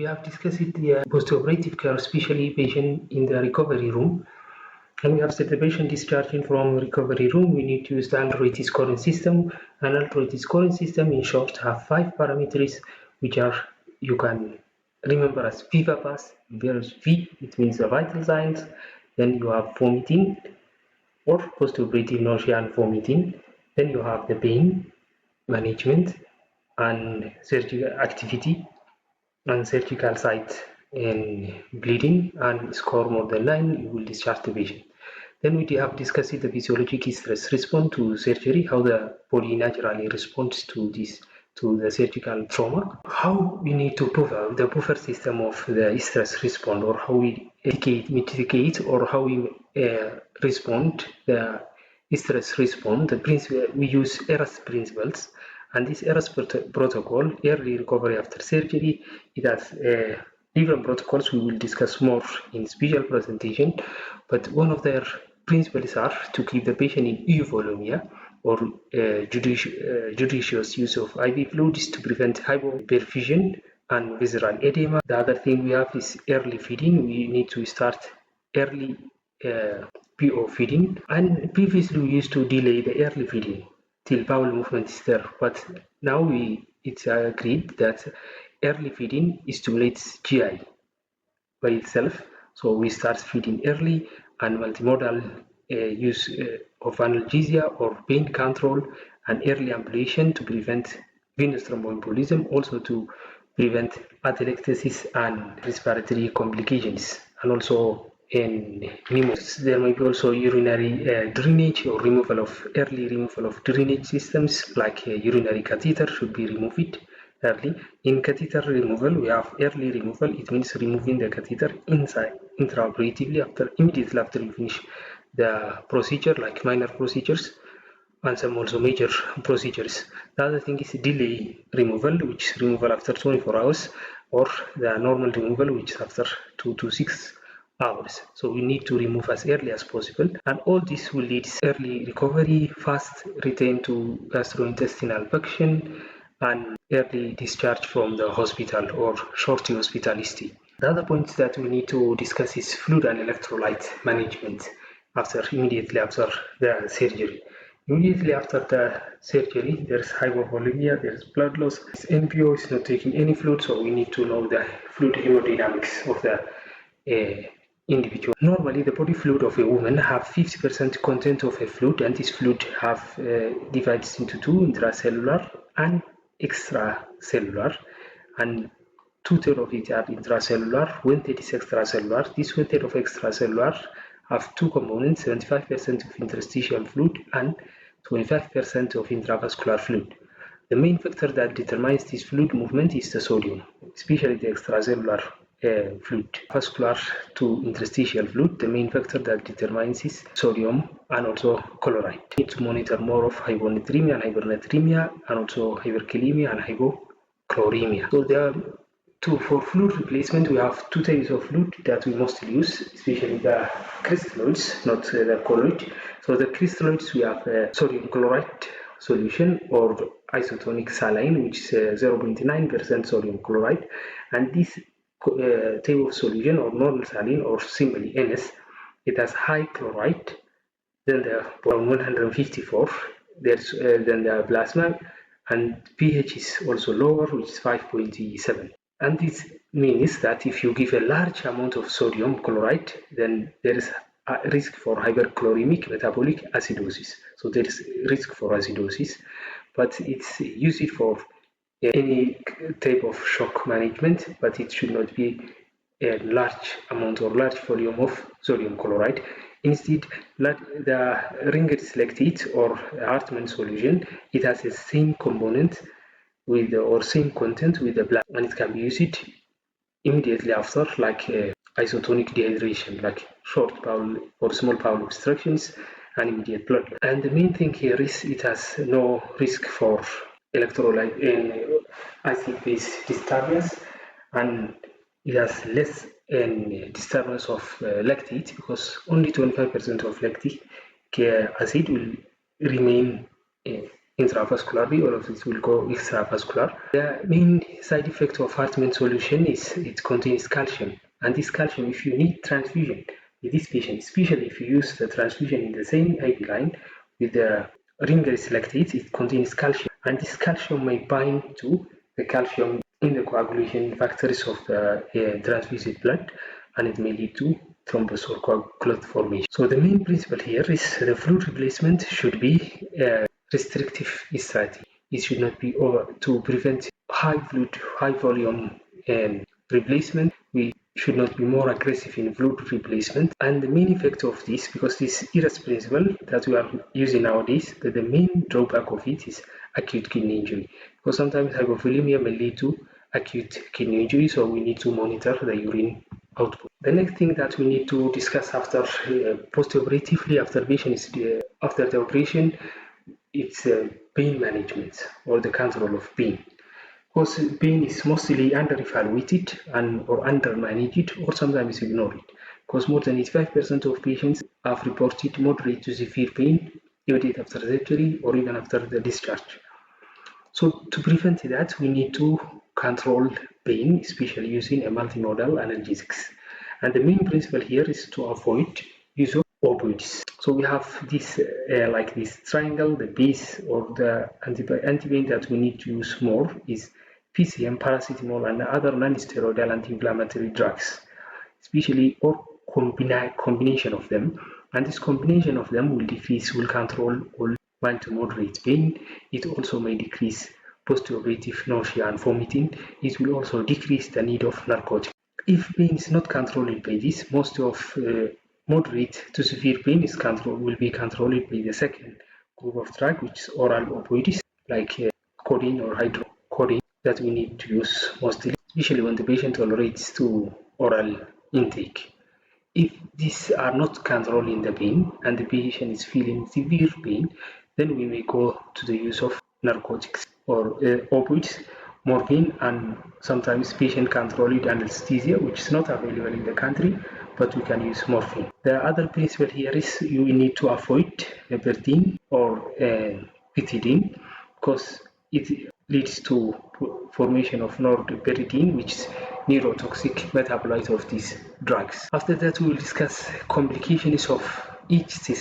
We have discussed the postoperative care, especially patient in the recovery room. And we have said the patient discharging from recovery room, we need to use the Android scoring system. An Android scoring system, in short, have 5 parameters, which are, you can remember as Viva Pass, whereas V, it means the vital signs. Then you have vomiting or postoperative nausea and vomiting. Then you have the pain management and surgical activity and surgical site and bleeding, and score more than 9, you will discharge the patient. Then we have discussed the physiologic stress response to surgery, how the body naturally responds to the surgical trauma, how we need to buffer the buffer system of the stress response, or how we mitigate or how we respond the stress response. The principle we use ERAS principles, and this ERAS protocol, early recovery after surgery, it has different protocols we will discuss more in special presentation, but one of their principles are to keep the patient in euvolumia, or judicious use of IV fluids to prevent hypoperfusion and visceral edema. The other thing we have is early feeding. We need to start early PO feeding, and previously we used to delay the early feeding till bowel movement is there, but now it's agreed that early feeding stimulates GI by itself, so we start feeding early, and multimodal use of analgesia or pain control and early ambulation to prevent venous thromboembolism, also to prevent atelectasis and respiratory complications, and also in pneumonia. There may be also urinary drainage or early removal of drainage systems, like urinary catheter should be removed early. In catheter removal, we have early removal. It means removing the catheter inside intraoperatively immediately after you finish the procedure, like minor procedures and some also major procedures. The other thing is delay removal, which is removal after 24 hours, or the normal removal, which is after 2 to 6 hours. So we need to remove as early as possible, and all this will lead to early recovery, fast return to gastrointestinal function, and early discharge from the hospital or short hospital stay. The other point that we need to discuss is fluid and electrolyte management immediately after the surgery. Immediately after the surgery, there is hypovolemia, there is blood loss. This NPO is not taking any fluid, so we need to know the fluid hemodynamics of the individual. Normally, the body fluid of a woman have 50% content of a fluid, and this fluid have divides into 2, intracellular and extracellular, and 2/3 of it are intracellular, 1/3 is extracellular. This 1/3 of extracellular have 2 components: 75% of interstitial fluid and 25% of intravascular fluid. The main factor that determines this fluid movement is the sodium, especially the extracellular fluid. Vascular to interstitial fluid, the main factor that determines is sodium and also chloride. We need to monitor more of hyponatremia and hypernatremia, and also hyperkalemia and hypochloremia. So for fluid replacement, we have 2 types of fluid that we mostly use, especially the crystalloids, not the colloid. So the crystalloids, we have sodium chloride solution or isotonic saline, which is 0.9% sodium chloride, and this type of solution, or normal saline, or simply NS, it has high chloride, then the 154, then the plasma, and pH is also lower, which is 5.7. And this means that if you give a large amount of sodium chloride, then there is a risk for hyperchloremic metabolic acidosis. So there is risk for acidosis, but it's used for any type of shock management, but it should not be a large amount or large volume of sodium chloride. Instead, the Ringer's lactate or Hartmann solution, it has the same component or same content with the blood, and it can be used immediately after, like isotonic dehydration, like short bowel or small bowel obstructions and immediate blood loss. And the main thing here is it has no risk for electrolyte in acid-base disturbance, and it has less disturbance of lactate, because only 25% of lactic acid will remain intravascularly, or it will go extravascular. The main side effect of Hartmann solution is it contains calcium, and this calcium, if you need transfusion with this patient, especially if you use the transfusion in the same IV line with the ringer's lactate, it contains calcium, and this calcium may bind to the calcium in the coagulation factors of the transfused blood, and it may lead to thrombus or clot formation. So the main principle here is the fluid replacement should be a restrictive strategy. It should not be over to prevent high fluid, high volume replacement. We should not be more aggressive in fluid replacement. And the main effect of this, because this ERAS principle that we are using nowadays, that the main drawback of it is acute kidney injury. Because sometimes hypovolemia may lead to acute kidney injury, so we need to monitor the urine output. The next thing that we need to discuss after postoperatively after patient is after the operation, it's pain management or the control of pain. Because pain is mostly under-evaluated and or under-managed or sometimes ignored. Because more than 85% of patients have reported moderate to severe pain immediately after surgery or even after the discharge. So to prevent that, we need to control pain, especially using a multimodal analgesics. And the main principle here is to avoid use of opioids. So we have this like this triangle, the base or the antipain that we need to use more is PCM, paracetamol, and other non-steroidal anti-inflammatory drugs, especially or combination of them. And this combination of them will control all mild to moderate pain. It also may decrease postoperative nausea and vomiting. It will also decrease the need of narcotics. If pain is not controlled by this, most of moderate to severe pain will be controlled by the second group of drugs, which is oral opioids like codeine or hydrocodone that we need to use mostly, especially when the patient tolerates to oral intake. If these are not controlling the pain and the patient is feeling severe pain, then we may go to the use of narcotics or opioids, morphine, and sometimes patient-controlled anesthesia, which is not available in the country, but we can use morphine. The other principle here is you need to avoid heparin or pethidine because it leads to formation of norepinephrine, which is neurotoxic metabolite of these drugs. After that, we will discuss complications of each system.